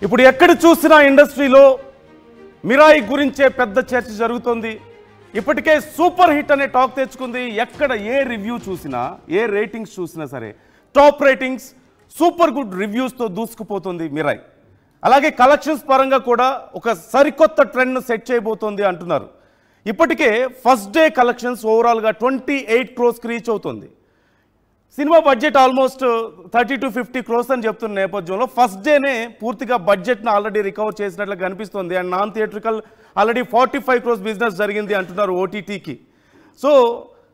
ఇప్పుడు ఎక్కడ చూసినా ఇండస్ట్రీలో మిరాయి గురించే పెద్ద చర్చ జరుగుతుంది. ఇప్పటికే సూపర్ హిట్ అనే టాక్ తెచ్చుకుంది. ఎక్కడ ఏ రివ్యూ చూసినా, ఏ రేటింగ్స్ చూసినా సరే టాప్ రేటింగ్స్, సూపర్ గుడ్ రివ్యూస్తో దూసుకుపోతుంది మిరాయి. అలాగే కలెక్షన్స్ పరంగా కూడా ఒక సరికొత్త ట్రెండ్ను సెట్ చేయబోతోంది అంటున్నారు. ఇప్పటికే ఫస్ట్ డే కలెక్షన్స్ ఓవరాల్గా 28 crores రీచ్ అవుతుంది. Cinema budget almost 30 to 50 crores అని చెప్తున్న నేపథ్యంలో ఫస్ట్ డేనే పూర్తిగా బడ్జెట్ను ఆల్రెడీ రికవర్ చేసినట్లు కనిపిస్తుంది. And non theatrical already 45 crores business జరిగింది అంటున్నారు ఓటీటీకి. సో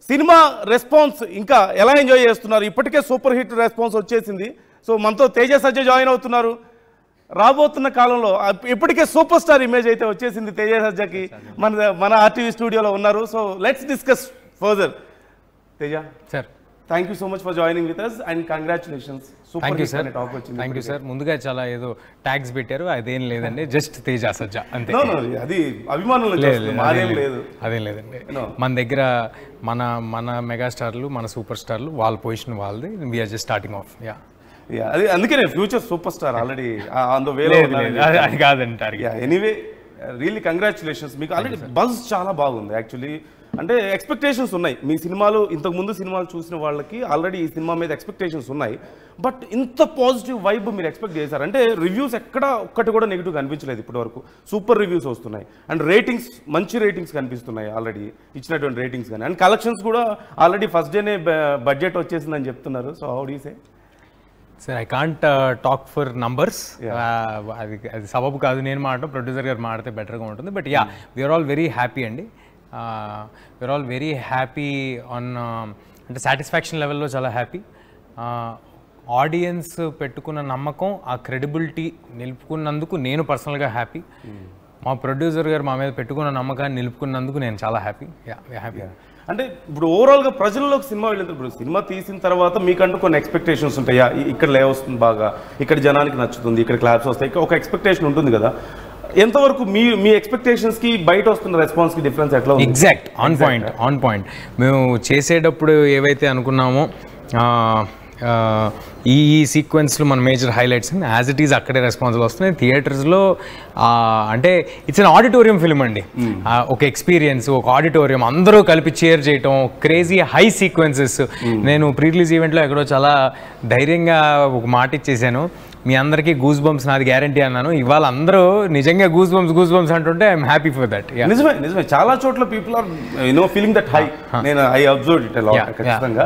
సినిమా రెస్పాన్స్ ఇంకా ఎలా ఎంజాయ్ చేస్తున్నారు? ఇప్పటికే సూపర్ హిట్ రెస్పాన్స్ వచ్చేసింది. సో మనతో తేజ సజ్జ జాయిన్ అవుతున్నారు. రాబోతున్న కాలంలో ఇప్పటికే సూపర్ స్టార్ ఇమేజ్ అయితే వచ్చేసింది తేజ సజ్జకి. మన ఆర్టీవీ స్టూడియోలో ఉన్నారు. So let's discuss further. Teja sir, thank you so much for joining with us and congratulations. Thank you sir. Thank you sir. ముందుగా చాలా ఏదో ట్యాగ్స్ పెట్టారు, అదేం లేదండి, జస్ట్ తేజ సజ్జ అంతే. అది అభిమానులు అదేం లేదండి. మన దగ్గర మన మెగాస్టార్లు, మన సూపర్ స్టార్లు, వాళ్ళ పొజిషన్ వాళ్ళది. We're just starting off. అది అందుకే future super star already on the వేలో అది కాదంటారు. Anyway really congratulations. మీకు ఆల్రెడీ బజ్ చాలా బాగుంది యాక్చువల్లీ. అంటే ఎక్స్పెక్టేషన్స్ ఉన్నాయి మీ సినిమాలు. ఇంతకుముందు సినిమాలు చూసిన వాళ్ళకి ఆల్రెడీ ఈ సినిమా మీద ఎక్స్పెక్టేషన్స్ ఉన్నాయి. బట్ ఇంత పాజిటివ్ వైబ్ మీరు ఎక్స్పెక్ట్ చేశారు అంటే రివ్యూస్ ఎక్కడ ఒక్కటి కూడా నెగిటివ్ కనిపించలేదు ఇప్పటివరకు. సూపర్ రివ్యూస్ వస్తున్నాయి అండ్ రేటింగ్స్, మంచి రేటింగ్స్ కనిపిస్తున్నాయి ఆల్రెడీ ఇచ్చినటువంటి రేటింగ్స్ కానీ. అండ్ కలెక్షన్స్ కూడా ఆల్రెడీ ఫస్ట్ డేనే బడ్జెట్ వచ్చేసిందని చెప్తున్నారు. So how do you say? Sir, I can't talk for numbers. అది సబబు కాదు నేను మాట్లాడటం, ప్రొడ్యూసర్ గారు మాట్లాడితే బెటర్గా ఉంటుంది. But yeah, we're all very happy అండి. We're all very happy on అంటే సాటిస్ఫాక్షన్ లెవెల్లో చాలా హ్యాపీ. ఆడియన్స్ పెట్టుకున్న నమ్మకం, ఆ క్రెడిబిలిటీ నిలుపుకున్నందుకు నేను పర్సనల్గా హ్యాపీ. మా ప్రొడ్యూసర్ గారు మా మీద పెట్టుకున్న నమ్మకాన్ని నిలుపుకున్నందుకు నేను చాలా హ్యాపీ. హ్యాపీ. అంటే ఇప్పుడు ఓవరాల్గా ప్రజల్లోకి సినిమా వెళ్ళిన ఇప్పుడు సినిమా తీసిన తర్వాత మీకంటూ కొన్ని ఎక్స్పెక్టేషన్స్ ఉంటాయా? ఇక్కడ లే వస్తుంది బాగా, ఇక్కడ జనానికి నచ్చుతుంది, ఇక్కడ క్లాప్స్ వస్తాయి, ఒక ఎక్స్పెక్టేషన్ ఉంటుంది కదా. ఎంతవరకు మీ ఎక్స్పెక్టేషన్స్కి బయట వస్తున్న రెస్పాన్స్కి డిఫరెన్స్ ఎట్లా ఉంది? Exact on point. మేము చేసేటప్పుడు ఏవైతే అనుకున్నామో ఈ సీక్వెన్స్లో మన major highlights as it is అక్కడే రెస్పాన్సిబుల్ వస్తున్నాయి. థియేటర్స్లో అంటే ఇట్స్ అన్ ఆడిటోరియం ఫిల్మ్ అండి. ఒక ఎక్స్పీరియన్స్, ఒక ఆడిటోరియం, అందరూ కలిపి షేర్ చేయటం, క్రేజీ హై సీక్వెన్సెస్. నేను ప్రీ రిలీజ్ ఈవెంట్లో ఎక్కడో చాలా ధైర్యంగా ఒక మాట ఇచ్చేసాను, మీ అందరికీ గూస్ బంప్స్ నాది గ్యారంటీ అన్నాను. ఇవాళ అందరూ నిజంగా గూస్ బంప్స్ అంటుంటే ఐఎమ్ హ్యాపీ ఫర్ దట్. నిజమే చాలా చోట్ల people are feeling that high. నేను ఐ అబ్జర్వ్ ఇట్ ఖచ్చితంగా.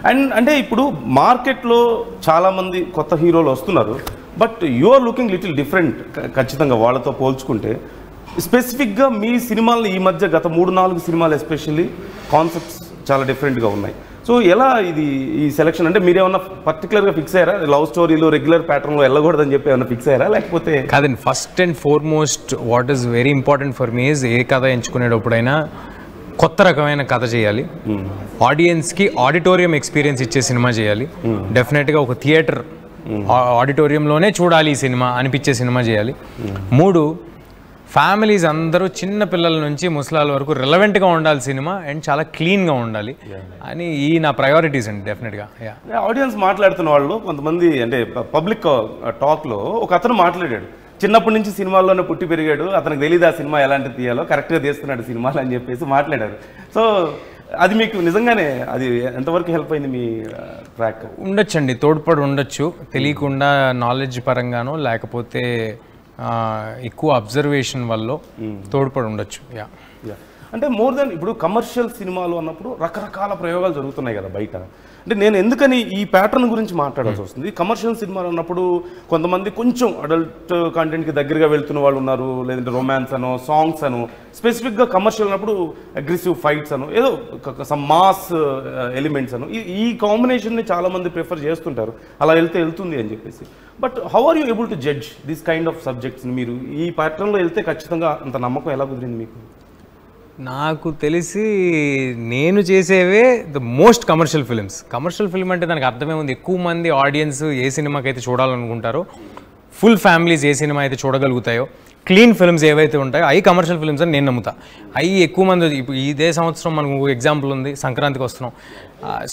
అండ్ అంటే ఇప్పుడు మార్కెట్లో చాలా మంది కొత్త హీరోలు వస్తున్నారు. But you are looking little different ఖచ్చితంగా వాళ్ళతో పోల్చుకుంటే. స్పెసిఫిక్గా మీ సినిమాలు ఈ మధ్య గత 3-4 సినిమాలు ఎస్పెషల్లీ కాన్సెప్ట్స్ చాలా డిఫరెంట్గా ఉన్నాయి. సో ఎలా ఇది ఈ సెలక్షన్ అంటే మీరు ఏమన్నా పర్టికులర్గా ఫిక్స్ అయ్యారా? లవ్ స్టోరీలు రెగ్యులర్ ప్యాటర్న్లో వెళ్ళకూడదని చెప్పి ఏమన్నా ఫిక్స్ అయ్యారా లేకపోతే? కాదండి, first and foremost what is very important for me is a కథ ఎంచుకునేటప్పుడైనా కొత్త రకమైన కథ చేయాలి. ఆడియన్స్కి ఆడిటోరియం ఎక్స్పీరియన్స్ ఇచ్చే సినిమా చేయాలి. డెఫినెట్గా ఒక థియేటర్ ఆడిటోరియంలోనే చూడాలి ఈ సినిమా అనిపించే సినిమా చేయాలి. 3, ఫ్యామిలీస్ అందరూ చిన్న పిల్లల నుంచి ముసలాల వరకు రిలవెంట్గా ఉండాలి సినిమా అండ్ చాలా క్లీన్గా ఉండాలి అని ఈ నా ప్రయారిటీస్ అండి. డెఫినెట్గా ఆడియన్స్ మాట్లాడుతున్న వాళ్ళు కొంతమంది అంటే పబ్లిక్ టాక్లో ఒక అతను మాట్లాడాడు, చిన్నప్పటి నుంచి సినిమాల్లోనే పుట్టి పెరిగాడు, అతనికి తెలియదు ఆ సినిమా ఎలాంటి తీయాలో, కరెక్ట్గా తీస్తున్నాడు సినిమాలు అని చెప్పేసి మాట్లాడారు. సో అది మీకు నిజంగానే అది ఎంతవరకు హెల్ప్ అయింది మీ ట్రాక్? ఉండొచ్చండి, తోడ్పడి ఉండొచ్చు. తెలియకుండా నాలెడ్జ్ పరంగానో లేకపోతే ఎక్కువ అబ్జర్వేషన్ వల్ల తోడ్పడి ఉండొచ్చు. అంటే మోర్ దెన్ ఇప్పుడు కమర్షియల్ సినిమాలు అన్నప్పుడు రకరకాల ప్రయోగాలు జరుగుతున్నాయి కదా బయట. అంటే నేను ఎందుకని ఈ ప్యాటర్న్ గురించి మాట్లాడాల్సి వస్తుంది. కమర్షియల్ సినిమాలు అన్నప్పుడు కొంతమంది కొంచెం అడల్ట్ కంటెంట్కి దగ్గరగా వెళ్తున్న వాళ్ళు ఉన్నారు, లేదంటే రొమాన్స్ అనో సాంగ్స్ అనో. స్పెసిఫిక్గా కమర్షియల్ అన్నప్పుడు అగ్రెసివ్ ఫైట్స్ అనో ఏదో సమ్ మాస్ ఎలిమెంట్స్ అనో ఈ కాంబినేషన్ని చాలామంది ప్రిఫర్ చేస్తుంటారు, అలా వెళ్తుంది అని చెప్పేసి. But how are you able to judge this kind of సబ్జెక్ట్స్ని? మీరు ఈ ప్యాటర్న్లో వెళ్తే ఖచ్చితంగా అంత నమ్మకం ఎలా కుదిరింది మీకు? నాకు తెలిసి నేను చేసేవే the most commercial films. Commercial film అంటే దానికి అర్థమే ఉంది, ఎక్కువ మంది ఆడియన్స్ ఏ సినిమాకి అయితే చూడాలనుకుంటారో, ఫుల్ ఫ్యామిలీస్ ఏ సినిమా అయితే చూడగలుగుతాయో, క్లీన్ ఫిల్మ్స్ ఏవైతే ఉంటాయో అవి కమర్షియల్ ఫిల్మ్స్ అని నేను నమ్ముతా. అవి ఎక్కువ మంది ఇప్పుడు ఇదే సంవత్సరం మనకు ఎగ్జాంపుల్ ఉంది, సంక్రాంతికి వస్తున్నాం.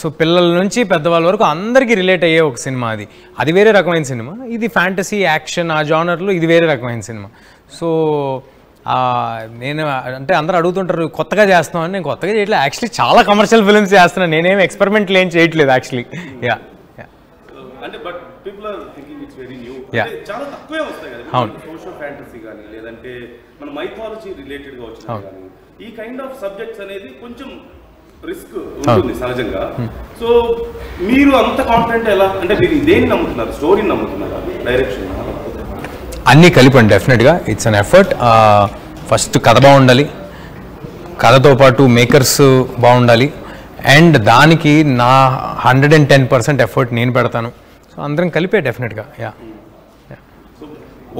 సో పిల్లల నుంచి పెద్దవాళ్ళ వరకు అందరికీ రిలేట్ అయ్యే ఒక సినిమా అది వేరే రకమైన సినిమా. ఇది ఫ్యాంటసీ, యాక్షన్, ఆ జానర్లో ఇది వేరే రకమైన సినిమా. సో నేను అంటే అందరూ అడుగుతుంటారు కొత్తగా చేస్తున్నాను అని. నేను కొత్తగా చేయట్లేదు, యాక్చువల్లీ చాలా కమర్షియల్ ఫిల్మ్స్ చేస్తున్నాను. నేనేం ఎక్స్పెరిమెంట్లు ఏం చేయట్లేదు యాక్చువల్లీ. యా అంటే but people are thinking it's very new. చాలా తక్కువే వస్తాయి కదా సోషల్ ఫ్యాంటసీ కానీ, లేదంటే మన మైథాలజీ రిలేటెడ్ గా వచ్చినా కానీ ఈ కైండ్ ఆఫ్ సబ్జెక్ట్స్ అనేది కొంచెం రిస్క్ ఉంటుంది సహజంగా. సో మీరు అంత కాన్ఫిడెంట్ ఎలా, అంటే మీరు దేన్ని నమ్ముతున్నారు? స్టోరీని నమ్ముతున్నారా, డైరెక్షన్? అన్నీ కలిపండి డెఫినెట్గా. It's an effort. ఫస్ట్ కథ బాగుండాలి, కథతో పాటు మేకర్స్ బాగుండాలి, అండ్ దానికి నా 110% ఎఫర్ట్ నేను పెడతాను. సో అందరం కలిపే డెఫినెట్గా.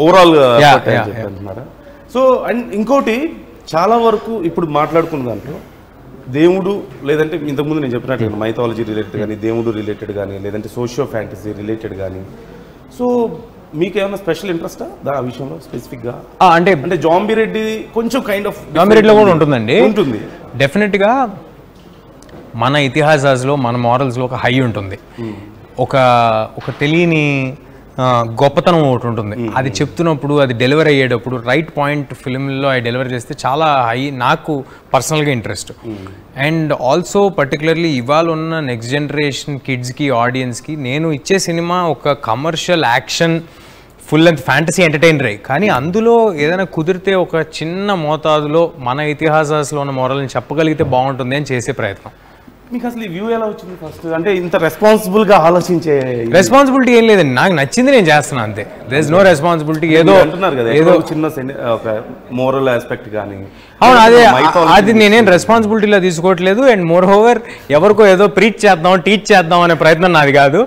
ఓవరాల్ అంటున్నారా? సో అండ్ ఇంకోటి చాలా వరకు ఇప్పుడు మాట్లాడుకున్న దాంట్లో దేవుడు, లేదంటే ఇంతకుముందు నేను చెప్పినట్టు మైథాలజీ రిలేటెడ్ కానీ, దేవుడు రిలేటెడ్ కానీ, లేదంటే సోషియో ఫ్యాంటసీ రిలేటెడ్ కానీ, సో మీకు ఏమైనా స్పెషల్ ఇంట్రెస్టా ఆ విషయంలో స్పెసిఫిక్గా? అంటే జాంబీ రెడ్డి కొంచెం కైండ్ ఆఫ్ జాంబీ రెడ్డిలో కూడా ఉంటుందండి. ఉంటుంది డెఫినెట్గా. మన ఇతిహాసాల్లో, మన మారల్స్లో ఒక హై ఉంటుంది, ఒక తెలియని గొప్పతనం ఒకటి ఉంటుంది. అది చెప్తున్నప్పుడు, అది డెలివర్ అయ్యేటప్పుడు రైట్ పాయింట్ ఫిల్మ్లో అది డెలివర్ చేస్తే చాలా హై, నాకు పర్సనల్గా ఇంట్రెస్ట్. అండ్ ఆల్సో పర్టికులర్లీ ఇవాళ ఉన్న నెక్స్ట్ జనరేషన్ కిడ్స్కి, ఆడియన్స్కి నేను ఇచ్చే సినిమా ఒక commercial action full length fantasy ఎంటర్టైనరే, కానీ అందులో ఏదైనా కుదిరితే ఒక చిన్న మోతాదులో మన ఇతిహాసాల్లో ఉన్న మోరల్ని చెప్పగలిగితే బాగుంటుంది అని చేసే ప్రయత్నం. మీకు అసలు ఈ వ్యూ ఎలా వచ్చింది ఫస్ట్? అంటే ఇంత రెస్పాన్సిబుల్గా ఆలోచించే రెస్పాన్సిబిలిటీ ఏం లేదండి, నాకు నచ్చింది నేను చేస్తున్నా అంతే. There is no responsibility. ఏదో అంటున్నారు కదా, ఏదో చిన్న ఒక మోరల్ ఆస్పెక్ట్ కానీ. అవును, అది నేనేం రెస్పాన్సిబిలిటీలో తీసుకోవట్లేదు. అండ్ మోర్ ఓవర్ ఎవరికో ఏదో ప్రీచ్ చేద్దాం, టీచ్ చేద్దాం అనే ప్రయత్నం నాది కాదు.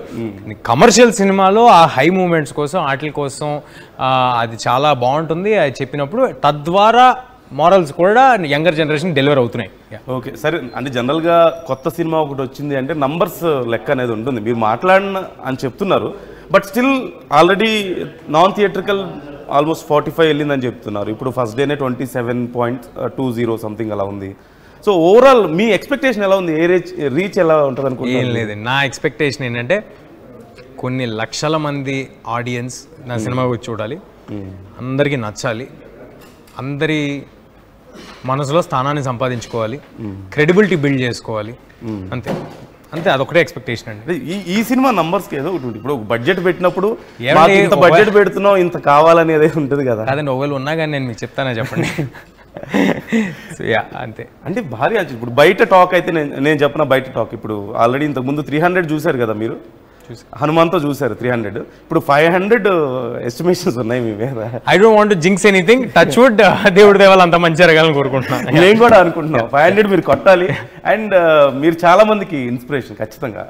కమర్షియల్ సినిమాలో ఆ హై మూమెంట్స్ కోసం, వాటి కోసం అది చాలా బాగుంటుంది. అది చెప్పినప్పుడు తద్వారా మోరల్స్ కూడా యంగర్ జనరేషన్ డెలివర్ అవుతున్నాయి. ఓకే సరే. అంటే జనరల్గా కొత్త సినిమా ఒకటి వచ్చింది అంటే నంబర్స్ లెక్క అనేది ఉంటుంది. మీరు మాట్లాడిన అని చెప్తున్నారు, but still already non theatrical almost 45 వెళ్ళిందని చెప్తున్నారు. ఇప్పుడు ఫస్ట్ డేనే 27.20 సంథింగ్ అలా ఉంది. సో ఓవరాల్ మీ ఎక్స్పెక్టేషన్ ఎలా ఉంది? ఏ రీచ్ ఎలా ఉంటుంది అనుకుంటున్నారు? ఏం లేదు, నా ఎక్స్పెక్టేషన్ ఏంటంటే కొన్ని లక్షల మంది ఆడియన్స్ నా సినిమా వచ్చి చూడాలి, అందరికీ నచ్చాలి, అందరి మనసులో స్థానాన్ని సంపాదించుకోవాలి, క్రెడిబిలిటీ బిల్డ్ చేసుకోవాలి, అంతే అంతే. అదొకటే ఎక్స్పెక్టేషన్ అండి. ఈ సినిమా నంబర్స్కి ఏదో ఒకటి ఉంటుంది. ఇప్పుడు బడ్జెట్ పెట్టినప్పుడు ఇంత బడ్జెట్ పెడుతున్నావు, ఇంత కావాలని అదే ఉంటుంది కదా. అదండి, ఒకవేళ ఉన్నా కానీ నేను మీకు చెప్తానా చెప్పండి. అంతే. అంటే భారీ. ఇప్పుడు బయట టాక్ అయితే నేను చెప్పిన బయట టాక్ ఇప్పుడు ఆల్రెడీ ఇంతకుముందు 300 చూశారు కదా మీరు, హనుమాన్తో చూసారు 300, ఇప్పుడు 500 ఎస్టిమేషన్స్ ఉన్నాయి మీ మీద. I don't want to jinx anything. Touch wood, దేవుడి దేవాలు అంత మంచి జరగాలని కోరుకుంటున్నాను. నేను కూడా అనుకుంటున్నాను 500 మీరు కొట్టాలి. అండ్ మీరు చాలా మందికి ఇన్స్పిరేషన్ ఖచ్చితంగా.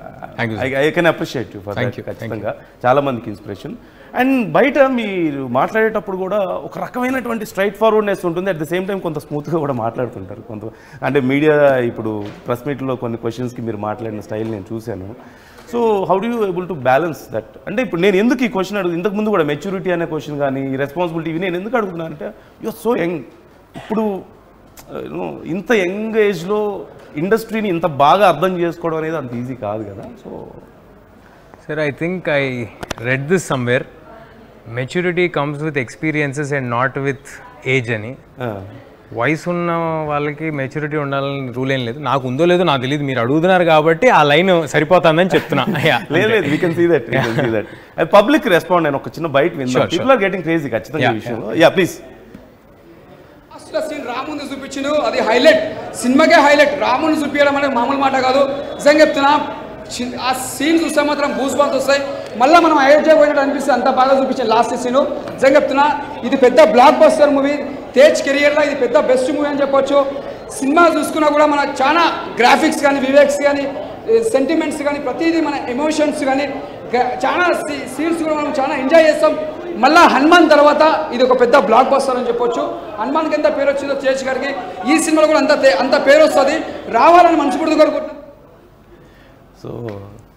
I can appreciate you for that. ఖచ్చితంగా చాలా మందికి ఇన్స్పిరేషన్. అండ్ బయట మీరు మాట్లాడేటప్పుడు కూడా ఒక రకమైనటువంటి స్ట్రైట్ ఫార్వర్డ్నెస్ ఉంటుంది. అట్ ద సేమ్ టైం కొంత స్మూత్గా కూడా మాట్లాడుతుంటారు. అంటే మీడియా ఇప్పుడు ప్రెస్ మీట్లో కొన్ని క్వశ్చన్స్కి మీరు మాట్లాడిన స్టైల్ నేను చూశాను. So how do you able to balance that? అంటే ఇప్పుడు నేను ఎందుకు ఈ క్వశ్చన్ అడుగు, ఇంతకుముందు కూడా మెచ్యూరిటీ అనే క్వశ్చన్ కానీ, రెస్పాన్సిబిలిటీ ఇవి నేను ఎందుకు అడుగుతున్నాను అంటే, యు ఆర్ సో యంగ్. ఇప్పుడు ఇంత యంగ్ ఏజ్లో ఇండస్ట్రీని ఇంత బాగా అర్థం చేసుకోవడం అనేది అంత ఈజీ కాదు కదా. So sir, I think I read this somewhere, maturity comes with experiences and not with age అని. వయసు ఉన్న వాళ్ళకి మెచ్యూరిటీ ఉండాలని రూల్ ఏం లేదు. నాకు ఉందో లేదో నాకు తెలియదు, మీరు అడుగుతున్నారు కాబట్టి ఆ లైన్ సరిపోతుందని చెప్తున్నా. పబ్లిక్ రెస్పాండ్ నేను ఒక చిన్న బయట విన్నాను. పీపుల్ ఆర్ గెటింగ్ క్రేజీ ఖచ్చితంగా ఈ విషయంలో. Yeah please. సీన్ రాముని చూపించిండు, అది హైలైట్, సినిమాకే హైలైట్. రాముని చూపించడం అనేది మామూలు మాట కాదు. నిజంగా చెప్తున్నా, ఆ సీన్ చూస్తే మాత్రం గూస్ బంప్స్ వస్తాయి. మళ్ళీ మనం అయోధ్య పోయినట్టు అనిపిస్తుంది, అంత బాగా చూపించాను లాస్ట్ సీను. నిజంగా చెప్తున్నా, ఇది పెద్ద బ్లాక్ బస్టర్ మూవీ. తేజ్ కెరియర్లో ఇది పెద్ద బెస్ట్ మూవీ అని చెప్పొచ్చు. సినిమా చూసుకున్నా కూడా మన చాలా గ్రాఫిక్స్ కానీ, వివేక్స్ కానీ, సెంటిమెంట్స్ కానీ, ప్రతిదీ మన ఎమోషన్స్ కానీ, చాలా సీన్స్ కూడా మనం చాలా ఎంజాయ్ చేస్తాం. మళ్ళీ హనుమాన్ తర్వాత ఇది ఒక పెద్ద బ్లాక్ బస్టర్ అని చెప్పొచ్చు. హనుమాన్కి ఎంత పేరు వచ్చిందో తేజ్ గారికి, ఈ సినిమాలో కూడా అంత పేరు వస్తుంది, రావాలని మనస్ఫూర్తిగా కోరుకుంటున్నాం. So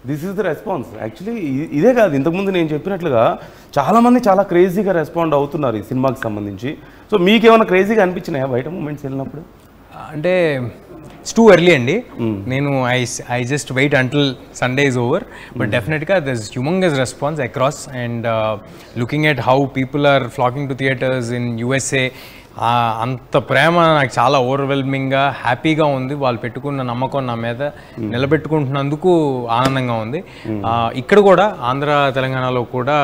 this is the response. Actually ఇదే కాదు, ఇంతకుముందు నేను చెప్పినట్లుగా చాలామంది చాలా క్రేజీగా రెస్పాండ్ అవుతున్నారు ఈ సినిమాకి సంబంధించి. సో మీకేమైనా క్రేజీగా అనిపించినాయా బయట మూమెంట్స్ వెళ్ళినప్పుడు? అంటే ఇట్స్ టూ ఎర్లీ అండి. నేను I just wait until Sunday is over, but డెఫినెట్గా there is humongous response across and looking at how people are flocking to theatres in USA. అంత ప్రేమ నాకు చాలా ఓవర్వెల్మింగ్గా హ్యాపీగా ఉంది. వాళ్ళు పెట్టుకున్న నమ్మకం నా మీద నిలబెట్టుకుంటున్నందుకు ఆనందంగా ఉంది. ఇక్కడ కూడా ఆంధ్ర తెలంగాణలో కూడా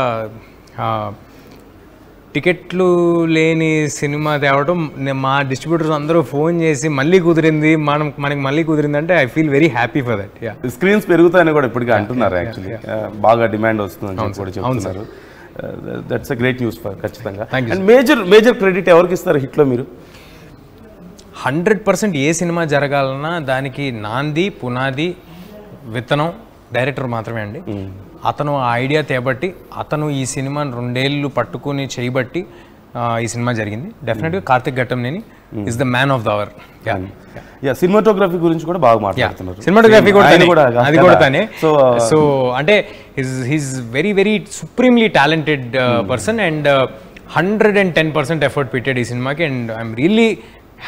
టికెట్లు లేని సినిమా తేవడం, మా డిస్ట్రిబ్యూటర్స్ అందరూ ఫోన్ చేసి మళ్ళీ కుదిరింది, మనకి మళ్ళీ కుదిరింది అంటే I feel very happy for that. Screens పెరుగుతాయని కూడా ఇప్పటికీ అంటున్నారు. యాక్చువల్లీ బాగా డిమాండ్ వస్తుందని కూడా చెప్తున్నారు. That's a great news for ఖచ్చితంగా. అండ్ మేజర్ క్రెడిట్ ఎవరికి ఇస్తారు హిట్లో మీరు? 100% ఏ సినిమా జరగాలన్నా దానికి నాంది, పునాది, విత్తనం డైరెక్టర్ మాత్రమే అండి. అతను ఆ ఐడియా తేబట్టి, అతను ఈ సినిమాని 2 ఏళ్ళు పట్టుకుని చేయబట్టి ఈ సినిమా జరిగింది. డెఫినెట్గా Karthik Ghattamaneni is the man of the hour. Cinematography గురించి కూడా బాగా మాట్లాడుతున్నారు. సినిమాటోగ్రఫీ అది కూడా తానే. సో అంటే he's very very supremely talented person and 110% effort పెట్టాడు ఈ సినిమాకి. And I'm really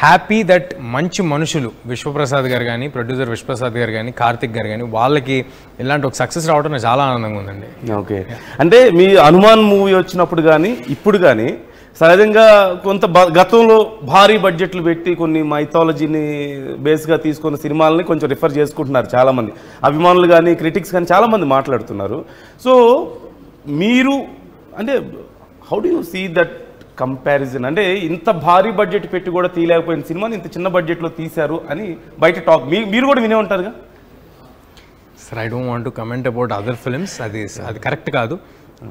happy that మంచి మనుషులు విశ్వప్రసాద్ గారు కానీ, ప్రొడ్యూసర్ విశ్వప్రసాద్ గారు కానీ, కార్తిక్ గారు కానీ, వాళ్ళకి ఇలాంటి ఒక సక్సెస్ రావడం నాకు చాలా ఆనందంగా ఉందండి. ఓకే, అంటే మీ హనుమాన్ మూవీ వచ్చినప్పుడు కానీ ఇప్పుడు కానీ సహజంగా కొంత గతంలో భారీ బడ్జెట్లు పెట్టి కొన్ని మైథాలజీని బేస్గా తీసుకున్న సినిమాలని కొంచెం రిఫర్ చేసుకుంటున్నారు చాలామంది అభిమానులు కానీ, క్రిటిక్స్ కానీ చాలామంది మాట్లాడుతున్నారు. సో మీరు అంటే how do you see that comparison? అంటే ఇంత భారీ బడ్జెట్ పెట్టి కూడా తీయలేకపోయిన సినిమాని ఇంత చిన్న బడ్జెట్లో తీశారు అని బయట టాక్ మీరు కూడా వినే ఉంటారుగా. Sir, I don't want to comment about other films. అది కరెక్ట్ కాదు.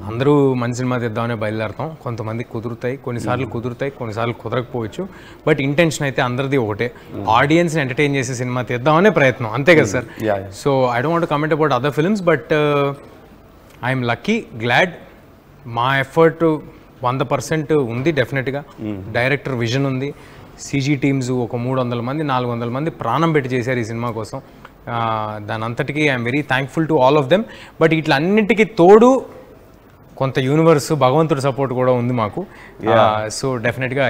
అందరూ మంచి సినిమా తెద్దామనే బయలుదేరతాం. కొంతమంది కుదురుతాయి, కొన్నిసార్లు కుదురుతాయి, కొన్నిసార్లు కుదరకపోవచ్చు. బట్ ఇంటెన్షన్ అయితే అందరిది ఒకటే, ఆడియన్స్ని ఎంటర్టైన్ చేసే సినిమా తెద్దామనే ప్రయత్నం, అంతే కదా sir. So I don't want to comment about other films, but I'm lucky, glad. మా ఎఫర్ట్ 100% ఉంది డెఫినెట్గా. డైరెక్టర్ విజన్ ఉంది, CG టీమ్స్ ఒక 300 మంది 400 మంది ప్రాణం పెట్టి చేశారు ఈ సినిమా కోసం. దాని అంతటికీ I'm very thankful to all of them. But ఇట్లన్నిటికీ తోడు కొంత యూనివర్స్, భగవంతుడి సపోర్ట్ కూడా ఉంది మాకు. సో డెఫినెట్గా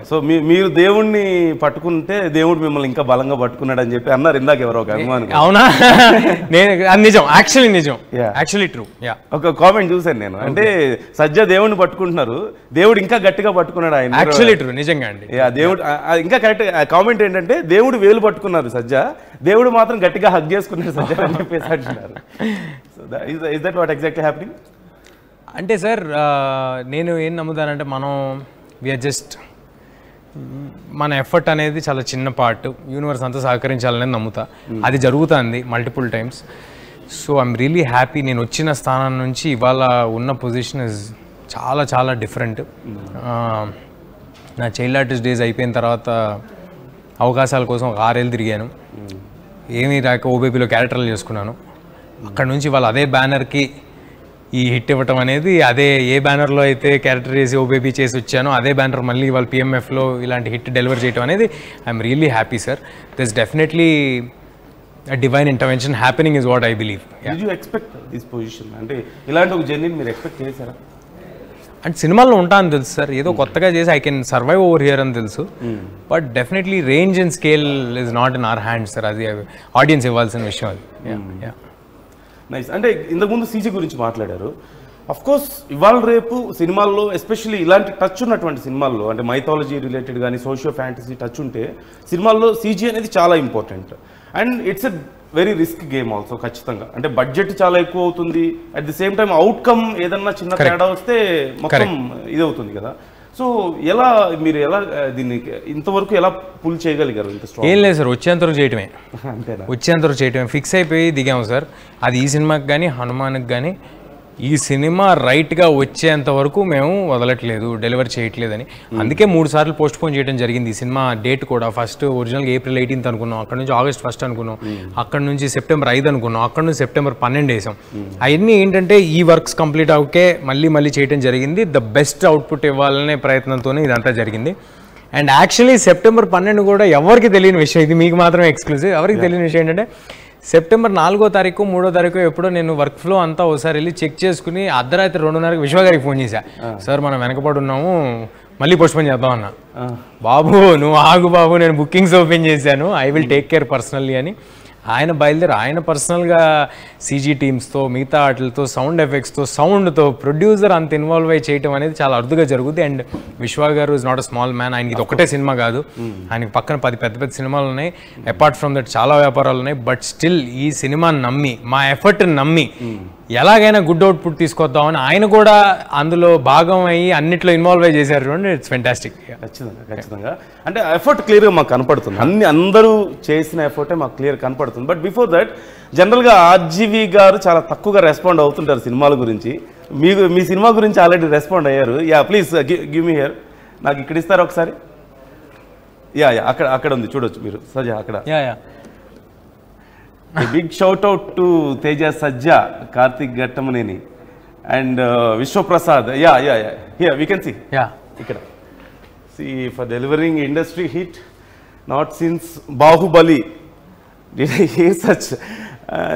సో మీరు దేవుణ్ణి పట్టుకుంటే దేవుడు మిమ్మల్ని ఇంకా బలంగా పట్టుకున్నాడు అని చెప్పి అన్నారు ఇందాక ఎవరో ఒక అభిమాని. అవునా? నిజం, యాక్చువల్లీ ట్రూ. ఒక కామెంట్ చూసాను నేను, అంటే సజ్జ దేవుడిని పట్టుకుంటున్నారు, దేవుడు ఇంకా గట్టిగా పట్టుకున్నాడు ఆయన. యాక్చువల్లీ ట్రూ, నిజంగా అండి. దేవుడు ఇంకా కరెక్ట్ కామెంట్ ఏంటంటే దేవుడు వేలు పట్టుకున్నారు సజ్జ, దేవుడు మాత్రం గట్టిగా హగ్ చేసుకున్నారు సజ్జ అని చెప్పేసి అంటున్నారు. So is that what exactly happening? అంటే సార్, నేను ఏం నమ్ముతానంటే వీఆర్ జస్ట్, మన ఎఫర్ట్ అనేది చాలా చిన్న పార్ట్, యూనివర్స్ అంతా సహకరించాలని నమ్ముతా. అది జరుగుతుంది multiple times. So I'm really happy. నేను వచ్చిన స్థానం నుంచి ఇవాళ ఉన్న పొజిషన్ ఇస్ చాలా చాలా డిఫరెంట్. నా చైల్డ్ ఆర్టిస్ట్ డేస్ అయిపోయిన తర్వాత అవకాశాల కోసం ఒక 6 ఏళ్ళు తిరిగాను. ఏమీ రాక ఓబేబీలో క్యారెక్టర్లు చేసుకున్నాను. అక్కడ నుంచి వాళ్ళు అదే బ్యానర్కి ఈ హిట్ ఇవ్వటం అనేది, అదే ఏ బ్యానర్లో అయితే క్యారెక్టర్ చేసి ఓబేబీ చేసి వచ్చానో అదే బ్యానర్ మళ్ళీ వాళ్ళు PMFలో ఇలాంటి హిట్ డెలివర్ చేయడం అనేది I'm really happy sir. This definitely divine intervention happening is what I believe. Did you expect this position? అంటే ఇలాంటి ఒక జర్నీని మీరు ఎక్స్పెక్ట్ చేశారా? అంటే సినిమాల్లో ఉంటాను తెలుసు సార్, ఏదో కొత్తగా చేసి I can survive over here అని తెలుసు. But definitely range and scale is not in our hands sir. అది ఆడియన్స్ ఇవ్వాల్సిన విషయం అది. నైస్. అంటే ఇంతకుముందు CG గురించి మాట్లాడారు. అఫ్కోర్స్ ఇవాళ రేపు సినిమాల్లో ఎస్పెషల్లీ ఇలాంటి టచ్ ఉన్నటువంటి సినిమాల్లో, అంటే మైథాలజీ రిలేటెడ్ కానీ సోషియో ఫ్యాంటసీ టచ్ ఉంటే సినిమాల్లో CG అనేది చాలా important. And it's a very risk game also ఖచ్చితంగా. అంటే బడ్జెట్ చాలా ఎక్కువ అవుతుంది, at the same time outcome ఏదన్నా చిన్న తేడా వస్తే మొత్తం ఇది అవుతుంది కదా. సో మీరు ఎలా దీన్ని ఇంతవరకు ఎలా పుల్ చేయగలిగారు? ఏం లేదు సార్, వచ్చేంతవరకు చేయటమే, వచ్చేంతవరకు చేయటమే. ఫిక్స్ అయిపోయి దిగాము సార్. అది ఈ సినిమాకి కానీ హనుమాన్కి కానీ ఈ సినిమా రైట్గా వచ్చేంత వరకు మేము వదలట్లేదు, డెలివర్ చేయట్లేదని. అందుకే 3 సార్లు పోస్ట్ పోన్ చేయడం జరిగింది ఈ సినిమా డేట్ కూడా. ఫస్ట్ ఒరిజినల్గా April 18th అనుకున్నాం, అక్కడ నుంచి August 1st అనుకున్నాం, అక్కడ నుంచి September 5 అనుకున్నాం, అక్కడ నుంచి September 12 వేసాం. అవన్నీ ఏంటంటే ఈ వర్క్స్ కంప్లీట్ అవుకే మళ్ళీ చేయడం జరిగింది. ద బెస్ట్ అవుట్పుట్ ఇవ్వాలనే ప్రయత్నంతోనే ఇదంతా జరిగింది. అండ్ యాక్చువల్లీ September 12 కూడా ఎవరికి తెలియని విషయం, ఇది మీకు మాత్రమే ఎక్స్క్లూజివ్. ఎవరికి తెలియని విషయం ఏంటంటే సెప్టెంబర్ 4వ తారీఖు 3వ తారీఖు ఎప్పుడో నేను వర్క్ ఫ్లో అంతా ఒకసారి వెళ్ళి చెక్ చేసుకుని అర్ధరాత్రి 2:30కి విశ్వ గారికి ఫోన్ చేశా, సార్ మనం వెనకబడి ఉన్నాము, మళ్ళీ పోస్ట్పోన్ చేద్దాం అన్న. బాబు నువ్వు ఆగు బాబు, నేను బుకింగ్స్ ఓపెన్ చేశాను, I will take care personally అని ఆయన బయలుదేరి ఆయన పర్సనల్గా సీజీ టీమ్స్తో మిగతా వాటితో సౌండ్ ఎఫెక్ట్స్తో సౌండ్తో ప్రొడ్యూసర్ అంత ఇన్వాల్వ్ అయ్యి చేయడం అనేది చాలా అరుదుగా జరుగుతుంది. అండ్ విశ్వ గారు is not a small man. ఆయనకి ఇది ఒకటే సినిమా కాదు, ఆయనకి పక్కన 10 పెద్ద పెద్ద సినిమాలు ఉన్నాయి, అపార్ట్ ఫ్రమ్ దట్ చాలా వ్యాపారాలు ఉన్నాయి. బట్ స్టిల్ ఈ సినిమాని నమ్మి, మా ఎఫర్ట్ని నమ్మి ఎలాగైనా గుడ్ అవుట్పుట్ తీసుకొద్దామని ఆయన కూడా అందులో భాగం అయ్యి అన్నిట్లో ఇన్వాల్వ్ అయ్యి చేశారు. చూడండి, ఇట్స్ ఫెంటాస్టిక్. ఖచ్చితంగా అంటే ఎఫర్ట్ క్లియర్గా మాకు కనపడుతుంది, అందరూ చేసిన ఎఫర్టే మాకు క్లియర్ కనపడుతుంది. బట్ బిఫోర్ దట్ జనరల్గా ఆర్జీవి గారు చాలా తక్కువగా రెస్పాండ్ అవుతుంటారు సినిమాల గురించి. మీ సినిమా గురించి ఆల్రెడీ రెస్పాండ్ అయ్యారు. Yeah please give me here. నాకు ఇక్కడ ఇస్తారా ఒకసారి? యా అక్కడ ఉంది చూడొచ్చు మీరు సజా అక్కడ. A big shout out to Teja Sajja, Karthik Gattamaneni and Vishwa Prasad. Yeah. Here we can see. Yeah. Ikkada. See, for delivering industry hit, not since Bahubali did I hear such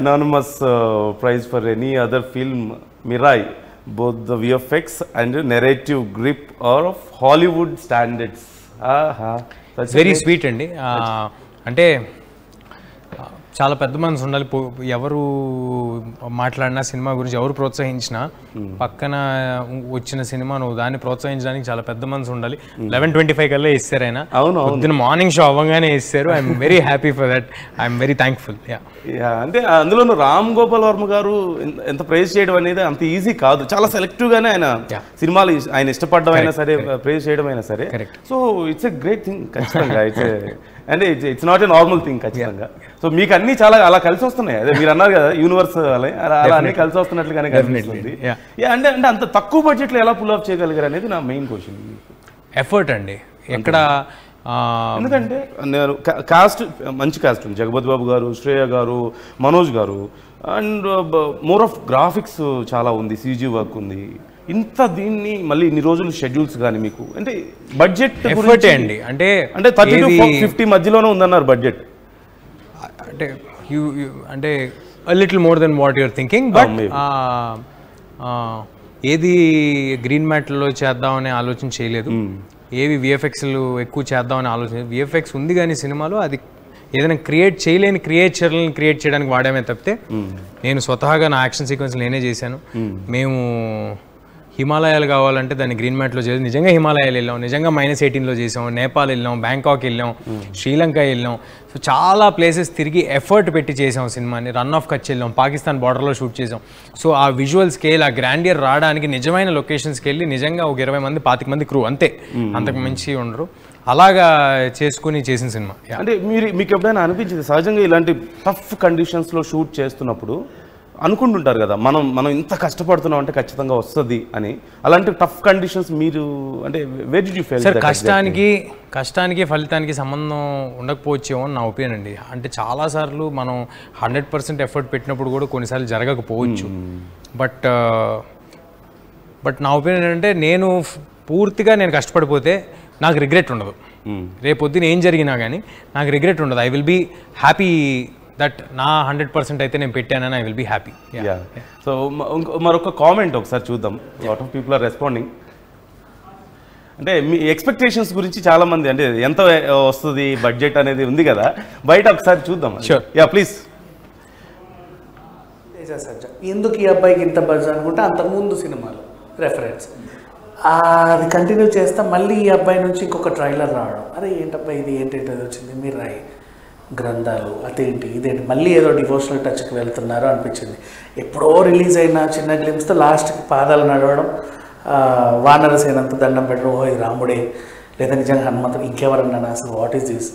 anonymous prize for any other film. Mirai, both the VFX and narrative grip are of Hollywood standards. Very sweet andi. అంటే చాలా పెద్ద మనసు ఉండాలి. ఎవరు మాట్లాడినా cinema గురించి ఎవరు ప్రోత్సహించినా పక్కన వచ్చిన సినిమా నువ్వు దాన్ని ప్రోత్సహించడానికి చాలా పెద్ద మనసు ఉండాలి. 11:25 కల్లా ఇస్తారు ఆయన. పొద్దున మార్నింగ్ షో అవ్వగానే ఇస్తారు. I'm very happy for that. I'm very thankful. అంటే అందులోనూ రామ్ గోపాల్ వర్మ గారు ఎంత ప్రైజ్ చేయడం అనేది అంత ఈజీ కాదు. చాలా సెలెక్టివ్గానే ఆయన సినిమాలు ఆయన ఇష్టపడడం అయినా సరే, ప్రైజ్ చేయడం అయినా సరే. So it's a great thing ఖచ్చితంగా. అంటే it's not a normal thing ఖచ్చితంగా. సో మీకు అన్ని చాలా అలా కలిసి వస్తున్నాయి. అదే మీరు అన్నారు కదా యూనివర్స్ అలా అన్ని కలిసి వస్తున్నట్లుగానే కనిపిస్తుంది. అంటే అంత తక్కువ బడ్జెట్లో ఎలా పుల్ ఆఫ్ చేయగలిగారు అనేది నా మెయిన్ క్వశ్చన్. ఎఫర్ట్ అండి. ఎక్కడ ఎందుకంటే నేను కాస్ట్ మంచి కాస్ట్ ఉంది. జగపతి బాబు గారు, శ్రేయ గారు, మనోజ్ గారు, అండ్ మోర్ ఆఫ్ గ్రాఫిక్స్ చాలా ఉంది, సీజీ వర్క్ ఉంది. ఇంత దీన్ని మళ్ళీ ఇన్ని రోజులు షెడ్యూల్స్ కానీ మీకు అంటే బడ్జెట్ అండి అంటే 30 to 50 మధ్యలోనే ఉందన్నారు బడ్జెట్. అంటే little more than what your thinking. But ఏది గ్రీన్ మ్యాట్లో చేద్దామనే ఆలోచన చేయలేదు, ఏవి విఎఫ్ఎక్స్లు ఎక్కువ చేద్దామని ఆలోచన. విఎఫ్ఎక్స్ ఉంది కానీ సినిమాలో అది ఏదైనా క్రియేట్ చేయలేని క్రియేచర్లను క్రియేట్ చేయడానికి వాడామే తప్పితే నేను స్వతహాగా నా యాక్షన్ సీక్వెన్స్ నేనే చేశాను. మేము హిమాలయాలు కావాలంటే దాన్ని గ్రీన్ మ్యాట్లో చేసి నిజంగా హిమాలయాలు వెళ్ళాం, నిజంగా -18లో చేసాం, నేపాల్ వెళ్ళాం, బ్యాంకాక్ వెళ్ళాం, శ్రీలంక వెళ్ళాం. సో చాలా ప్లేసెస్ తిరిగి ఎఫర్ట్ పెట్టి చేసాం సినిమాని. రన్ ఆఫ్ కచ్ వెళ్ళాం, పాకిస్తాన్ బార్డర్లో షూట్ చేసాం. సో ఆ విజువల్ స్కేల్, ఆ గ్రాండియర్ రావడానికి నిజమైన లొకేషన్స్కి వెళ్ళి నిజంగా ఒక 20 మంది 25 మంది క్రూ అంతే, అంతకు మించి ఉండరు. అలాగా చేసుకుని చేసిన సినిమా. అంటే మీకు ఎప్పుడైనా అనిపించింది సహజంగా ఇలాంటి టఫ్ కండిషన్స్లో షూట్ చేస్తున్నప్పుడు అనుకుంటుంటారు కదా మనం ఇంత కష్టపడుతున్నాం అంటే ఖచ్చితంగా వస్తుంది అని. అలాంటి టఫ్ కండిషన్స్ మీరు అంటే where did you feel sir? కష్టానికి ఫలితానికి సంబంధం ఉండకపోవచ్చేమో నా ఒపీనియన్ అండి. అంటే చాలాసార్లు మనం 100% ఎఫర్ట్ పెట్టినప్పుడు కూడా కొన్నిసార్లు జరగకపోవచ్చు. బట్ నా ఒపీనియన్ అంటే నేను పూర్తిగా కష్టపడిపోతే నాకు రిగ్రెట్ ఉండదు. రేపొద్దున ఏం జరిగినా కానీ నాకు రిగ్రెట్ ఉండదు. I will be happy that నా 100% అయితే నేను పెట్టానని I will be happy. So మరొక కామెంట్ ఒకసారి చూద్దాం. Lot of people are responding. అంటే మీ ఎక్స్పెక్టేషన్స్ గురించి చాలా మంది అంటే ఎంత వస్తుంది బడ్జెట్ అనేది ఉంది కదా, బయట ఒకసారి చూద్దాం. Yeah please. ఎందుకు ఈ అబ్బాయికి ఇంత బడ్జెట్ అనుకుంటే అంతకుముందు సినిమాలు రెఫరెన్స్ అది కంటిన్యూ చేస్తా మళ్ళీ ఈ అబ్బాయి నుంచి ఇంకొక ట్రైలర్ రావడం, అరే ఏంటబ్బాయి ఇది ఏంటంటే వచ్చింది, మీరు రాయి గ్రంథాలు అదేంటి ఇదేంటి మళ్ళీ ఏదో డివోషనల్ టచ్కి వెళ్తున్నారు అనిపించింది. ఎప్పుడో రిలీజ్ అయిన చిన్న గ్లిమ్స్తో లాస్ట్కి పాదాలు నడవడం, వానరసేనంత దండం పెట్టడం, ఓ ఇది రాముడే లేదా నిజంగా హనుమంతుడు ఇంకెవరన్నా అసలు వాట్ ఈస్ దిస్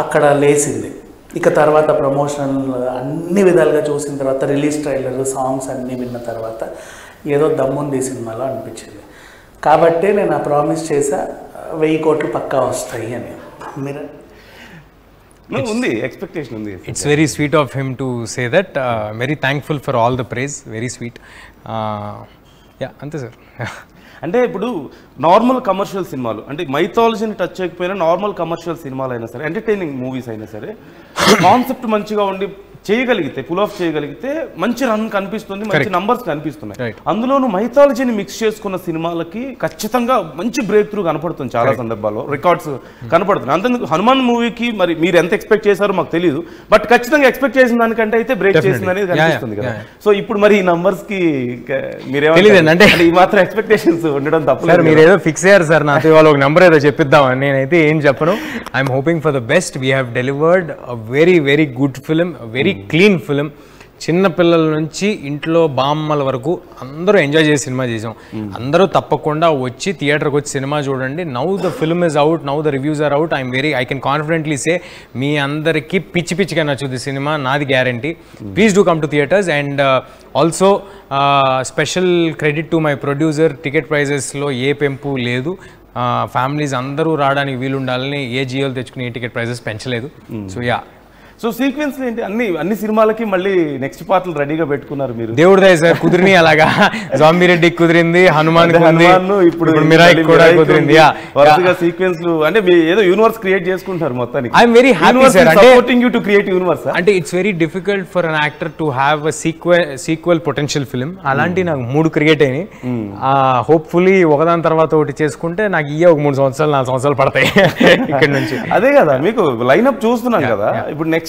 అక్కడ లేసింది. ఇక తర్వాత ప్రమోషన్ అన్ని విధాలుగా చూసిన తర్వాత రిలీజ్ ట్రైలర్ సాంగ్స్ అన్నీ విన్న తర్వాత ఏదో దమ్ముంది ఈ సినిమాలో అనిపించింది. కాబట్టే నేను ఆ ప్రామిస్ చేసా 1000 కోట్లు పక్కా వస్తాయి అని. మీరు ఉంది ఎక్స్పెక్టేషన్ ఉంది. It's very sweet of him to say that. Very thankful for all the prize. Very sweet. Yeah అంతే సార్. అంటే ఇప్పుడు నార్మల్ కమర్షియల్ సినిమాలు అంటే మైథాలజీని టచ్ చేయకపోయినా నార్మల్ కమర్షియల్ సినిమాలు అయినా సరే, ఎంటర్టైనింగ్ మూవీస్ అయినా సరే, కాన్సెప్ట్ మంచిగా ఉండి చేయగలిగితే పుల్ ఆఫ్ చేయగలిగితే మంచి రన్ కనిపిస్తుంది, మంచి నంబర్స్ కనిపిస్తున్నాయి. అందులోనూ మైథాలజీని మిక్స్ చేసుకున్న సినిమాలకి ఖచ్చితంగా మంచి బ్రేక్ త్రూ కనపడుతుంది చాలా సందర్భాల్లో, రికార్డ్స్ కనపడుతున్నాయి. అంతేందుకు హనుమాన్ మూవీకి మరి మీరు ఎంత ఎక్స్పెక్ట్ చేశారో మాకు తెలియదు, బట్ ఖచ్చితంగా ఎక్స్పెక్ట్ చేసిన దానికంటే అయితే బ్రేక్ చేసింది అనేది కనిపిస్తుంది కదా. సో ఇప్పుడు మరి ఈ నంబర్స్ కి మీరేమంటే ఈ మాత్రం ఎక్స్పెక్టేషన్స్ ఉండడం తప్పలేదు. మీరు ఏదో ఫిక్స్ అయ్యారు సార్, నాతో ఇవాళ ఒక నెంబర్ ఏదో చెప్పిద్దామని. నేనైతే ఏం చెప్పను. I'm hoping for the best. We have delivered a very very good film, very clean film. చిన్న పిల్లల నుంచి ఇంట్లో బామ్మల వరకు అందరూ ఎంజాయ్ చేసి సినిమా చేసాం. అందరూ తప్పకుండా వచ్చి థియేటర్కి వచ్చి సినిమా చూడండి. Now the film is out, now the reviews are out. I can confidently say మీ అందరికీ పిచ్చి పిచ్చిగా నచ్చుద్ది సినిమా, నాది guarantee. Please do come to theatres. And also special credit to my producer. Ticket ప్రైజెస్లో ఏ పెంపు లేదు. ఫ్యామిలీస్ అందరూ రావడానికి వీలుండాలని ఏ జియోలు తెచ్చుకుని ఏ టికెట్ ప్రైజెస్ పెంచలేదు. So yeah. సో సీక్వెన్స్ ఏంటి, అన్ని సినిమాలకి మళ్ళీ నెక్స్ట్ పార్ట్లు రెడీగా పెట్టుకున్నారు మీరు? దేవుడు దయ సార్, కుదిరిని అలాగా. జాంబీ రెడ్డికి కుదిరింది, హనుమాన్ ఇప్పుడు మిరాయి కూడా కుదిరింది. వరుసగా సీక్వెన్స్లు అంటే ఏదో యూనివర్స్ క్రియేట్ చేసుకుంటారు మొత్తానికి. I'm very happy sir. Supporting you to create universe. అంటే it's very difficult for an actor to have a sequel potential film. అలాంటి నాకు 3 క్రియేట్ అయినాయి. హోప్ఫుల్లీ ఒకదాని తర్వాత ఒకటి చేసుకుంటే నాకు ఒక 3 సంవత్సరాలు 4 సంవత్సరాలు పడతాయి ఇక్కడ నుంచి. అదే కదా మీకు లైన్అప్ చూస్తున్నాం కదా. ఇప్పుడు నెక్స్ట్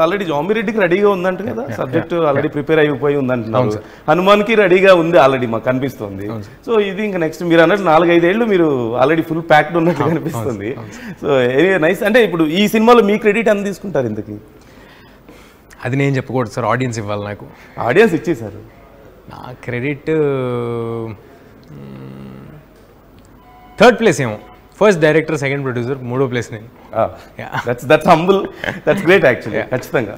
ఆల్రెడీ జాంబీ రెడ్డికి రెడీగా ఉందంట కదా, సబ్జెక్ట్ ఆల్రెడీ ప్రిపేర్ అయిపోయి ఉందంటున్నారు. హనుమాన్ కి రెడీగా ఉంది ఆల్రెడీ మాకు కనిపిస్తుంది. సో ఇది ఇంకా నెక్స్ట్ మీరు అన్నట్టు 4-5 ఏళ్ళు మీరు ఆల్రెడీ ఫుల్ ప్యాక్డ్ ఉన్నట్టు కనిపిస్తుంది. So nice. అంటే ఇప్పుడు ఈ సినిమాలో మీ క్రెడిట్ ఎంత తీసుకుంటారు ఇంతకి? అది నేను చెప్పకూడదు సార్, ఆడియన్స్ ఇవ్వాలి. నాకు ఆడియన్స్ ఇచ్చేసారు. నా క్రెడిట్ 3rd ప్లేస్ ఏమో. ఫస్ట్ డైరెక్టర్, సెకండ్ ప్రొడ్యూసర్, 3వ ప్లేస్ నేను. That's humble, that's great actually. ఖచ్చితంగా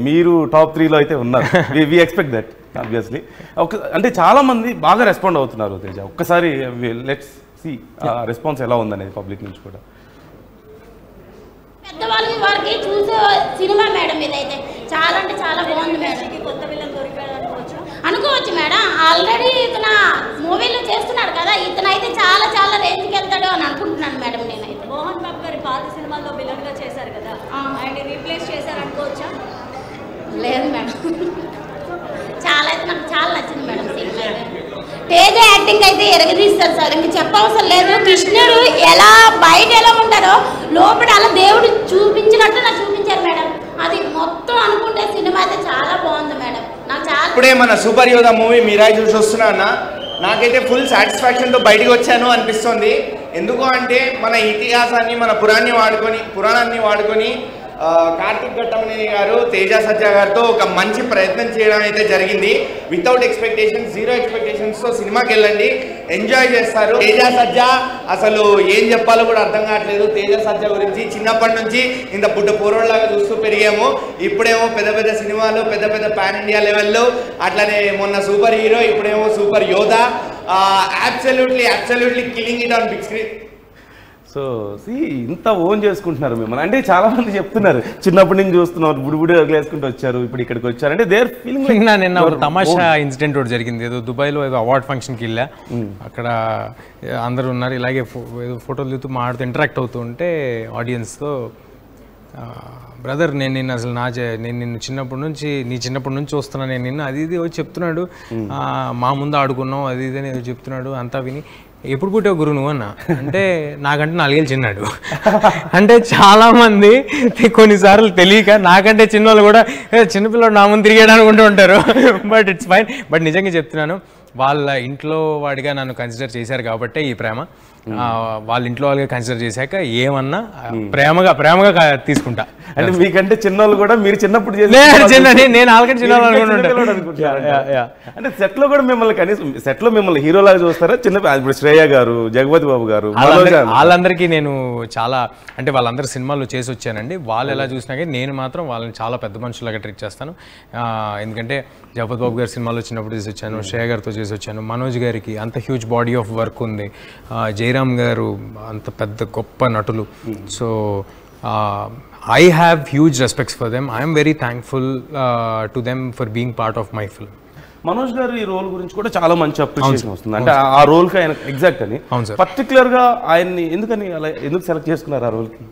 మీరు టాప్ 3లో అయితే ఉన్నారు. We expect that obviously. అంటే చాలా మంది బాగా రెస్పాండ్ అవుతున్నారు తేజ. ఒక్కసారి లెట్స్ సీ రెస్పాన్స్ ఎలా ఉందనేది పబ్లిక్ నుంచి కూడా. పెద్దవాళ్ళకి వారికి చూసే సినిమా మేడం ఇదైతే చాలా అంటే చాలా బాగుంది మేడం. కొత్త పిల్లలు దొరికాడు అనుకోవచ్చు మేడం. ఆల్రెడీ ఇతను మూవీలు చేస్తున్నాడు కదా, ఇతను అయితే చాలా చాలా రేంజ్కి వెళ్తాడు అని అనుకుంటున్నాను మేడం. నేనైతే మోహన్ బాబు గారి పాత సినిమాల్లో విలన్ గా చేశారు కదా, ఆయన రీప్లేస్ చేశారు అనుకోవచ్చా? లేదు మేడం, చాలా అయితే నాకు చాలా నచ్చింది మేడం సినిమా. తేజ యాక్టింగ్ అయితే ఎరగదీస్తారు సార్, ఇంక చెప్పవసరం లేదు. కృష్ణుడు ఎలా బయట ఎలా ఉంటారో లోపల అలా దేవుడు చూపించినట్టు నాకు చూపించారు మేడం. అది మొత్తం అనుకుంటే సినిమా అయితే చాలా బాగుంది మేడం. నాకు చాలా ఇప్పుడే మన సూపర్ యోధా మూవీ మిరాయి చూసి వస్తున్నా అన్న, నాకైతే ఫుల్ సాటిస్ఫాక్షన్తో బయటకు వచ్చాను అనిపిస్తుంది. ఎందుకు అంటే మన ఇతిహాసాన్ని, మన పురాణాన్ని వాడుకొని కార్తిక్ ఘట్టమనేని గారు తేజ సజ్జా గారితో ఒక మంచి ప్రయత్నం చేయడం అయితే జరిగింది. వితౌట్ ఎక్స్పెక్టేషన్స్, 0 ఎక్స్పెక్టేషన్స్తో సినిమాకి వెళ్ళండి, ఎంజాయ్ చేస్తారు. తేజ సజ్జా అసలు ఏం చెప్పాలో కూడా అర్థం కావట్లేదు. తేజ సజ్జా గురించి చిన్నప్పటి నుంచి ఇంత పుట్ట పూర్వలాగా చూస్తూ పెరిగాము. ఇప్పుడేమో పెద్ద పెద్ద సినిమాలు, పెద్ద పెద్ద పాన్ ఇండియా లెవెల్లో, అట్లనే మొన్న సూపర్ హీరో, ఇప్పుడేమో super Yodha. Absolutely killing it on big screen. So ఇంత ఓన్ చేసుకుంటున్నారు మిమ్మల్ని. అంటే చాలా మంది చెప్తున్నారు చిన్నప్పటి నుంచి చూస్తున్నారు, బుడిబుడి వదిలేసుకుంటూ వచ్చారు, ఇప్పుడు ఇక్కడికి వచ్చారు అంటే దేర్ ఫీలింగ్. నిన్న ఒక తమాషా ఇన్సిడెంట్ ఒకటి జరిగింది. ఏదో దుబాయ్లో ఏదో అవార్డ్ ఫంక్షన్కి వెళ్ళా. అక్కడ అందరూ ఉన్నారు, ఇలాగే ఏదో ఫోటోలు దిగుతూ మాట్లాడుతూ ఇంటరాక్ట్ అవుతూ ఉంటే ఆడియన్స్తో, బ్రదర్ నేను నిన్ను అసలు నేను నిన్ను నీ చిన్నప్పటి నుంచి వస్తున్నాను, నేను నిన్ను అది ఇది చెప్తున్నాడు, మా ముందు ఆడుకున్నావు అది ఇది అని చెప్తున్నాడు. అంతా విని ఎప్పుడు పుట్టావు గురు నువ్వు అన్న అంటే నాకంటే 4 ఏళ్ళు చిన్నాడు. అంటే చాలామంది కొన్నిసార్లు తెలియక నాకంటే చిన్నవాళ్ళు కూడా చిన్నపిల్లడు నా ముందు తిరిగాడు అనుకుంటూ ఉంటారు. But it's fine. బట్ నిజంగా చెప్తున్నాను, వాళ్ళ ఇంట్లో వాడిగా నన్ను కన్సిడర్ చేశారు కాబట్టి ఈ ప్రేమ. వాళ్ళ ఇంట్లో వాళ్ళగా కన్సిడర్ చేశాక ఏమన్నా ప్రేమగా తీసుకుంటా. అంటే మీకంటే చిన్నోళ్ళు కూడా మీరు చిన్నప్పుడు నేను ఆల్రెడీ చిన్న అంటే సెట్ లో కూడా మిమ్మల్ని కనీసం సెట్ లో మిమ్మల్ని హీరోలాగా చూస్తారా? ఇప్పుడు శ్రేయ గారు, జగపతి బాబు గారు, వాళ్ళందరికీ నేను చాలా అంటే వాళ్ళందరూ సినిమాల్లో చేసి వచ్చానండి. వాళ్ళు ఎలా చూసినా కానీ నేను మాత్రం వాళ్ళని చాలా పెద్ద మనుషులాగా ట్రీట్ చేస్తాను. ఎందుకంటే జగపతి బాబు గారి సినిమాలో వచ్చినప్పుడు చేసి వచ్చాను, శ్రేయ గారితో చేసి వచ్చాను, మనోజ్ గారికి అంత హ్యూజ్ బాడీ ఆఫ్ వర్క్ ఉంది, జయరామ్ గారు అంత పెద్ద గొప్ప నటులు. So I have huge respects for them. I am very thankful to them for being part of my film. Manoj గారు ఈ రోల్ గురించి కూడా చాలా మంచి అప్రిషియేషన్ వస్తుంది. అంటే ఆ రోల్ కి ఆయన ఎగ్జాక్ట్ అని అవును సార్. పర్టికులర్ గా ఆయన్ని ఎందుకు సెలెక్ట్ చేసుకున్నారు ఆ రోల్ కి?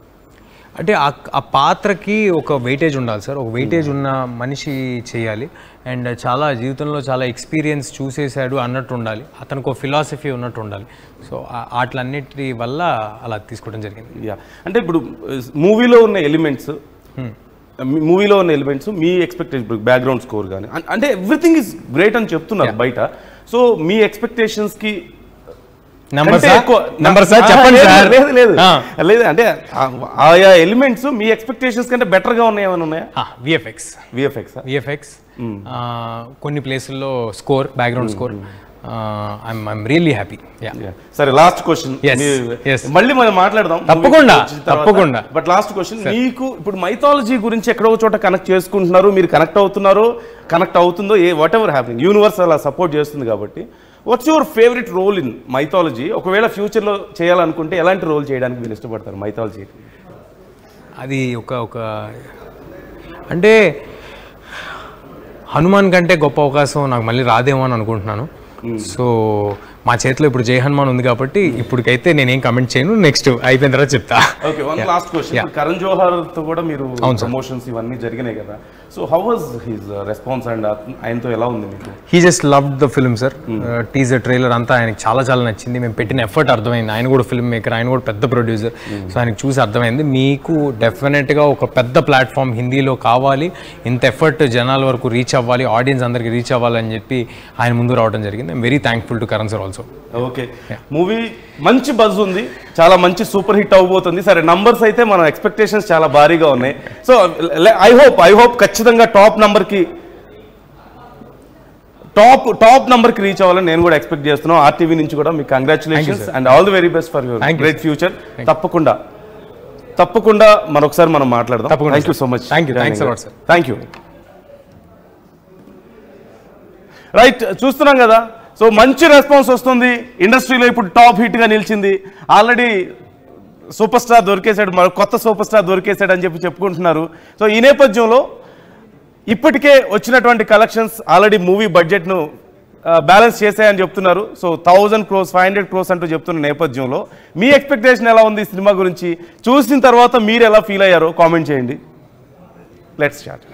అంటే ఆ పాత్రకి ఒక వెయిటేజ్ ఉండాలి సార్, ఒక వెయిటేజ్ ఉన్న మనిషి చేయాలి. అండ్ చాలా జీవితంలో చాలా ఎక్స్పీరియన్స్ చూసేసాడు అన్నట్టు ఉండాలి, అతనికి ఒక ఫిలాసఫీ ఉన్నట్టు ఉండాలి. సో వాటిలన్నిటి వల్ల అలా తీసుకోవడం జరిగింది. యా, అంటే ఇప్పుడు మూవీలో ఉన్న ఎలిమెంట్స్ మీ ఎక్స్పెక్టేషన్, బ్యాక్గ్రౌండ్ స్కోర్ కానీ అంటే ఎవ్రీథింగ్ ఇస్ గ్రేట్ అని చెప్తున్నారు బయట. సో మీ ఎక్స్పెక్టేషన్స్కి లేదు అంటే ఆయా ఎలిమెంట్స్ మీ ఎక్స్పెక్టేషన్స్ కంటే బెటర్ గా ఉన్నాయి, ఏమైనా ఉన్నాయా? విఎఫ్ఎక్స్ కొన్ని ప్లేసుల్లో score, background score. I'm really happy. సరే, లాస్ట్ క్వశ్చన్ మళ్ళీ మనం మాట్లాడదాం తప్పకుండా. బట్ లాస్ట్ క్వశ్చన్, మీకు ఇప్పుడు మైథాలజీ గురించి ఎక్కడో చోట కనెక్ట్ చేసుకుంటున్నారు, మీరు కనెక్ట్ అవుతుందో వాట్ ఎవర్ హ్యాపెనింగ్, యూనివర్స్ అలా సపోర్ట్ చేస్తుంది కాబట్టి, what's your favourite role in mythology? ఒకవేళ ఫ్యూచర్లో చేయాలనుకుంటే ఎలాంటి రోల్ చేయడానికి మీరు ఇష్టపడతారు మైథాలజీ? అది ఒక అంటే హనుమాన్ కంటే గొప్ప అవకాశం నాకు మళ్ళీ రాదేమో అని అనుకుంటున్నాను. సో మా చేతిలో ఇప్పుడు జై హనుమాన్ ఉంది కాబట్టి ఇప్పటికైతే నేనేం కమెంట్ చేయను, నెక్స్ట్ అయిపోయిన తర్వాత చెప్తా. Okay, one last question. Karan Johar తో కూడా మీరు ప్రమోషన్స్ ఇవన్నీ జరిగినాయి కదా, so how was his response and ఆయనతో ఎలా ఉంది మీకు? He just loved the film sir. Teaser, trailer అంతా ఆయనకి చాలా చాలా నచ్చింది. మేము పెట్టిన ఎఫర్ట్ అర్థమైంది. ఆయన కూడా ఫిల్మ్ మేకర్, ఆయన కూడా పెద్ద ప్రొడ్యూసర్. సో ఆయనకు చూసి అర్థమైంది మీకు డెఫినెట్గా ఒక పెద్ద ప్లాట్ఫామ్ హిందీలో కావాలి, ఇంత ఎఫర్ట్ జనాల వరకు రీచ్ అవ్వాలి, ఆడియన్స్ అందరికి రీచ్ అవ్వాలని చెప్పి ఆయన ముందు రావడం జరిగింది. I'm very thankful to Karan sir also. Okay, movie మంచి బజ్ ఉంది, చాలా మంచి సూపర్ హిట్ అవబోతుంది. సరే, నంబర్స్ అయితే మన ఎక్స్పెక్టేషన్స్ చాలా భారీగా ఉన్నాయి. సో ఐ హోప్ ఖచ్చితంగా టాప్ నంబర్కి రీచ్ అవ్వాలని నేను కూడా ఎక్స్పెక్ట్ చేస్తున్నాను. ఆర్టీవీ నుంచి కూడా మీకు congratulations and all the very best for your great future. తప్పకుండా మరొకసారి మనం మాట్లాడదాం. Thank you so much. Thank you. Right, చూస్తున్నాం కదా, సో మంచి రెస్పాన్స్ వస్తుంది. ఇండస్ట్రీలో ఇప్పుడు టాప్ హిట్గా నిలిచింది. ఆల్రెడీ సూపర్ స్టార్ దొరికేశాడు, మరో కొత్త సూపర్ స్టార్ దొరికేశాడు అని చెప్పుకుంటున్నారు. సో ఈ నేపథ్యంలో ఇప్పటికే వచ్చినటువంటి కలెక్షన్స్ ఆల్రెడీ మూవీ బడ్జెట్ను బ్యాలెన్స్ చేశాయని చెప్తున్నారు. సో 1000 crores 500 crores అంటూ చెప్తున్న నేపథ్యంలో మీ ఎక్స్పెక్టేషన్ ఎలా ఉంది ఈ సినిమా గురించి? చూసిన తర్వాత మీరు ఎలా ఫీల్ అయ్యారో కామెంట్ చేయండి. Let's start.